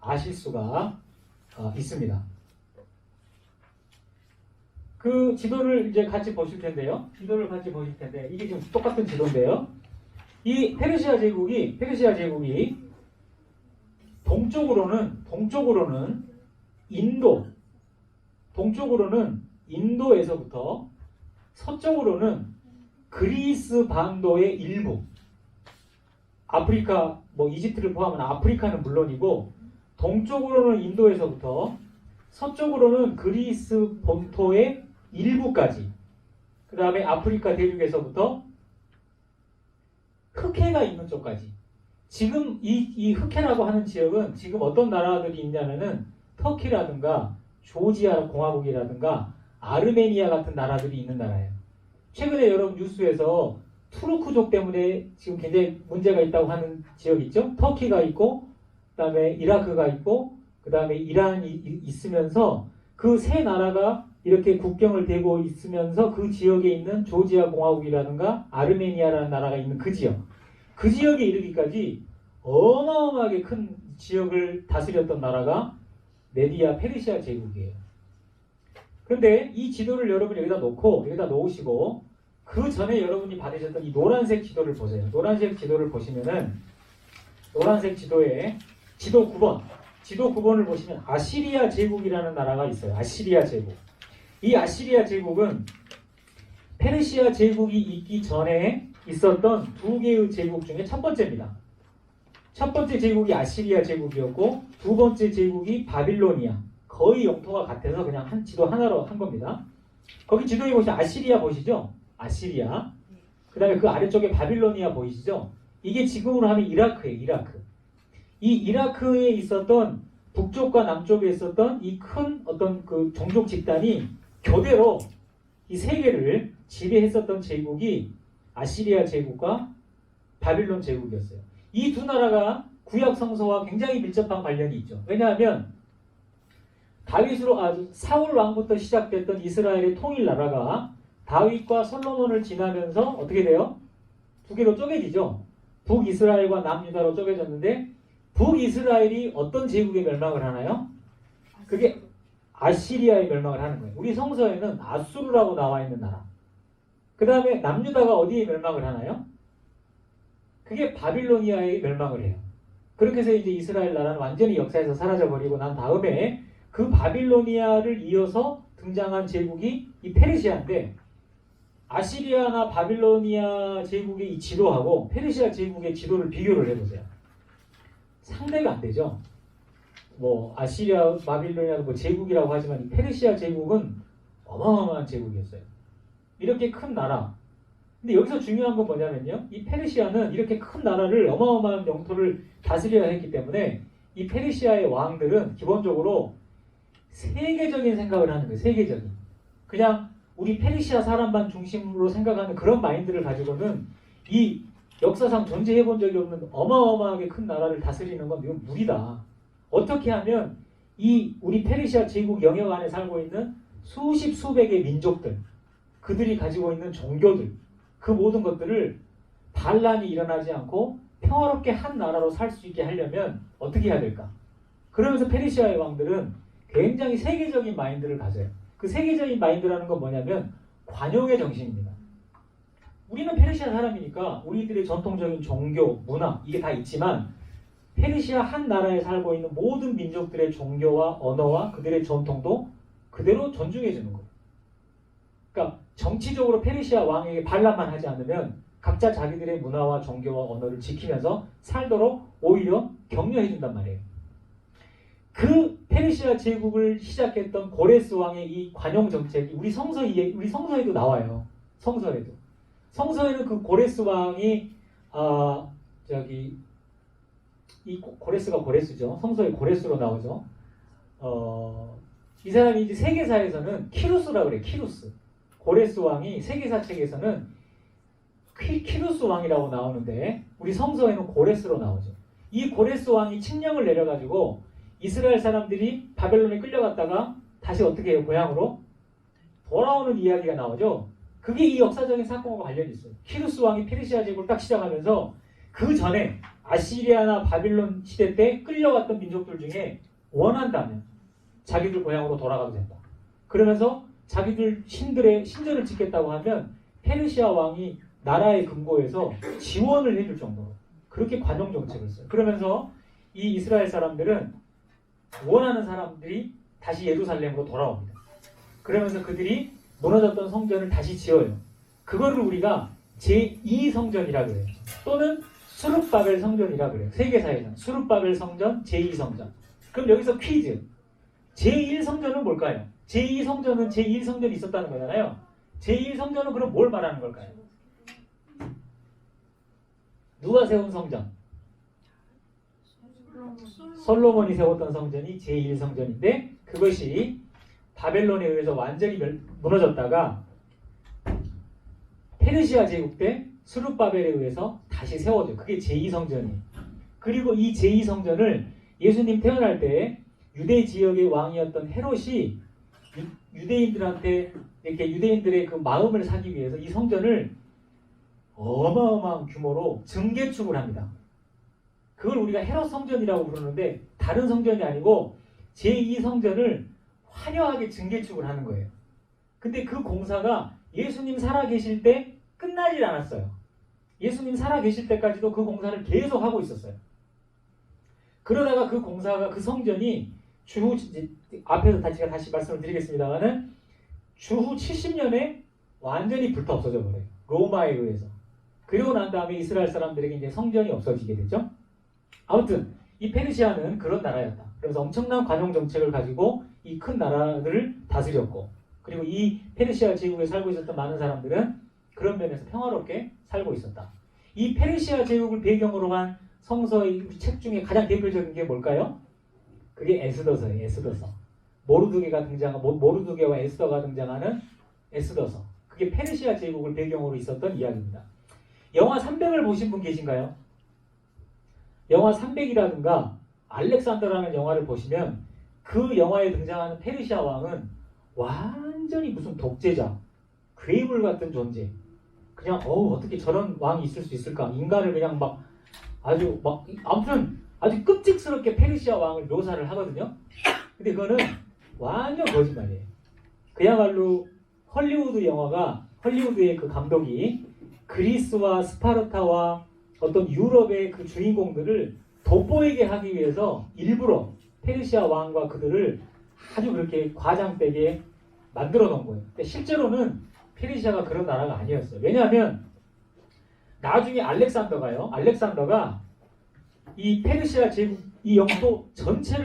아실 수가 있습니다. 그 지도를 이제 같이 보실 텐데요. 지도를 같이 보실 텐데 이게 지금 똑같은 지도인데요. 이 페르시아 제국이 동쪽으로는 인도에서부터 서쪽으로는 그리스 반도의 일부, 아프리카, 뭐 이집트를 포함한 아프리카는 물론이고, 동쪽으로는 인도에서부터 서쪽으로는 그리스 본토의 일부까지, 그 다음에 아프리카 대륙에서부터 흑해가 있는 쪽까지. 지금 이 흑해라고 하는 지역은 지금 어떤 나라들이 있냐면은 터키라든가 조지아 공화국이라든가 아르메니아 같은 나라들이 있는 나라예요. 최근에 여러분 뉴스에서 투르크족 때문에 지금 굉장히 문제가 있다고 하는 지역 있죠? 터키가 있고, 그 다음에 이라크가 있고, 그 다음에 이란이 있으면서 그 세 나라가 이렇게 국경을 대고 있으면서 그 지역에 있는 조지아 공화국이라든가 아르메니아라는 나라가 있는 그 지역에 이르기까지 어마어마하게 큰 지역을 다스렸던 나라가 메디아 페르시아 제국이에요. 그런데 이 지도를 여러분이 여기다 놓으시고 그 전에 여러분이 받으셨던 이 노란색 지도를 보세요. 노란색 지도를 보시면은 노란색 지도에 지도 9번을 보시면 아시리아 제국이라는 나라가 있어요. 아시리아 제국. 이 아시리아 제국은 페르시아 제국이 있기 전에 있었던 두 개의 제국 중에 첫 번째입니다. 첫 번째 제국이 아시리아 제국이었고 두 번째 제국이 바빌로니아. 거의 영토가 같아서 그냥 한 지도 하나로 한 겁니다. 거기 지도에 보시면 아시리아 보시죠? 아시리아. 그 다음에 그 아래쪽에 바빌로니아 보이시죠? 이게 지금으로 하면 이라크예요. 이라크. 이 이라크에 있었던 북쪽과 남쪽에 있었던 이 큰 어떤 그 종족 집단이 교대로 이 세 개를 지배했었던 제국이 아시리아 제국과 바빌론 제국이었어요. 이 두 나라가 구약 성서와 굉장히 밀접한 관련이 있죠. 왜냐하면 사울 왕부터 시작됐던 이스라엘의 통일 나라가 다윗과 솔로몬을 지나면서 어떻게 돼요? 두 개로 쪼개지죠. 북이스라엘과 남유다로 쪼개졌는데 북이스라엘이 어떤 제국에 멸망을 하나요? 그게 아시리아에 멸망을 하는 거예요. 우리 성서에는 아수르라고 나와 있는 나라. 그 다음에 남유다가 어디에 멸망을 하나요? 그게 바빌로니아에 멸망을 해요. 그렇게 해서 이제 이스라엘 나라는 완전히 역사에서 사라져버리고 난 다음에 그 바빌로니아를 이어서 등장한 제국이 이 페르시아인데 아시리아나 바빌로니아 제국의 이 지도하고 페르시아 제국의 지도를 비교를 해보세요. 상대가 안 되죠. 뭐 아시리아, 바빌로니아도 뭐 제국이라고 하지만 이 페르시아 제국은 어마어마한 제국이었어요. 이렇게 큰 나라. 근데 여기서 중요한 건 뭐냐면요. 이 페르시아는 이렇게 큰 나라를 어마어마한 영토를 다스려야 했기 때문에 이 페르시아의 왕들은 기본적으로 세계적인 생각을 하는 거예요. 세계적인. 그냥 우리 페르시아 사람만 중심으로 생각하는 그런 마인드를 가지고는 이 역사상 존재해본 적이 없는 어마어마하게 큰 나라를 다스리는 건 이건 무리다. 어떻게 하면 이 우리 페르시아 제국 영역 안에 살고 있는 수십 수백의 민족들, 그들이 가지고 있는 종교들, 그 모든 것들을 반란이 일어나지 않고 평화롭게 한 나라로 살 수 있게 하려면 어떻게 해야 될까? 그러면서 페르시아의 왕들은 굉장히 세계적인 마인드를 가져요. 그 세계적인 마인드라는 건 뭐냐면 관용의 정신입니다. 우리는 페르시아 사람이니까 우리들의 전통적인 종교, 문화 이게 다 있지만 페르시아 한 나라에 살고 있는 모든 민족들의 종교와 언어와 그들의 전통도 그대로 존중해 주는 거예요. 그러니까 정치적으로 페르시아 왕에게 반란만 하지 않으면 각자 자기들의 문화와 종교와 언어를 지키면서 살도록 오히려 격려해 준단 말이에요. 그 페르시아 제국을 시작했던 고레스 왕의 이 관용 정책이 우리 성서에도 나와요. 성서에는 그 고레스 왕이 이 고레스가 고레스죠. 성서에 고레스로 나오죠. 이 사람이 이제 세계사에서는 키루스라고 그래요. 키루스. 고레스 왕이 세계사 책에서는 키루스 왕이라고 나오는데 우리 성서에는 고레스로 나오죠. 이 고레스 왕이 칙령을 내려가지고 이스라엘 사람들이 바벨론에 끌려갔다가 다시 어떻게 해요? 고향으로 돌아오는 이야기가 나오죠. 그게 이 역사적인 사건과 관련이 있어요. 키루스 왕이 페르시아 제국을 딱 시작하면서 그 전에 아시리아나 바빌론 시대 때 끌려갔던 민족들 중에 원한다면 자기들 고향으로 돌아가도 된다. 그러면서 자기들 신들의 신전을 짓겠다고 하면 페르시아 왕이 나라의 금고에서 지원을 해줄 정도로 그렇게 관용 정책을 써요. 그러면서 이 이스라엘 사람들은 원하는 사람들이 다시 예루살렘으로 돌아옵니다. 그러면서 그들이 무너졌던 성전을 다시 지어요. 그거를 우리가 제2성전이라 그래요. 또는 수룹바벨 성전이라 그래요. 세계사에서는 수룹바벨 성전, 제2성전. 그럼 여기서 퀴즈. 제1성전은 뭘까요? 제2성전은 제1성전이 있었다는 거잖아요. 제1성전은 그럼 뭘 말하는 걸까요? 누가 세운 성전? 솔로몬이 세웠던 성전이 제1성전인데 그것이 바벨론에 의해서 완전히 무너졌다가 페르시아 제국 때 스룹바벨에 의해서 다시 세워져요. 그게 제2성전이에요. 그리고 이 제2성전을 예수님 태어날 때 유대 지역의 왕이었던 헤롯이 유대인들한테 이렇게 유대인들의 그 마음을 사기 위해서 이 성전을 어마어마한 규모로 증개축을 합니다. 그걸 우리가 헤롯 성전이라고 부르는데 다른 성전이 아니고 제2성전을 화려하게 증개축을 하는 거예요. 근데 그 공사가 예수님 살아계실 때 끝나질 않았어요. 예수님 살아계실 때까지도 그 공사를 계속 하고 있었어요. 그러다가 그 공사가 그 성전이 앞에서 다시 말씀을 드리겠습니다만은 주후 70년에 완전히 불타 없어져 버려요. 로마에 의해서. 그리고 난 다음에 이스라엘 사람들에게 이제 성전이 없어지게 되죠. 아무튼 이 페르시아는 그런 나라였다. 그래서 엄청난 관용 정책을 가지고 이 큰 나라를 다스렸고 그리고 이 페르시아 제국에 살고 있었던 많은 사람들은 그런 면에서 평화롭게 살고 있었다. 이 페르시아 제국을 배경으로 한 성서의 책 중에 가장 대표적인 게 뭘까요? 그게 에스더서예요. 에스더서. 모르드게와 에스더가 등장하는 에스더서. 그게 페르시아 제국을 배경으로 있었던 이야기입니다. 영화 300을 보신 분 계신가요? 영화 300이라든가 알렉산더라는 영화를 보시면 그 영화에 등장하는 페르시아 왕은 완전히 무슨 독재자, 괴물 같은 존재. 그냥 어떻게 저런 왕이 있을 수 있을까? 인간을 그냥 아무튼 아주 끔찍스럽게 페르시아 왕을 묘사를 하거든요. 근데 그거는 완전 거짓말이에요. 그야말로 헐리우드의 그 감독이 그리스와 스파르타와 어떤 유럽의 그 주인공들을 돋보이게 하기 위해서 일부러 페르시아 왕과 그들을 아주 그렇게 과장되게 만들어 놓은 거예요. 근데 실제로는 페르시아가 그런 나라가 아니었어요. 왜냐하면 나중에 알렉산더가 이 페르시아 제국 이 영토 전체를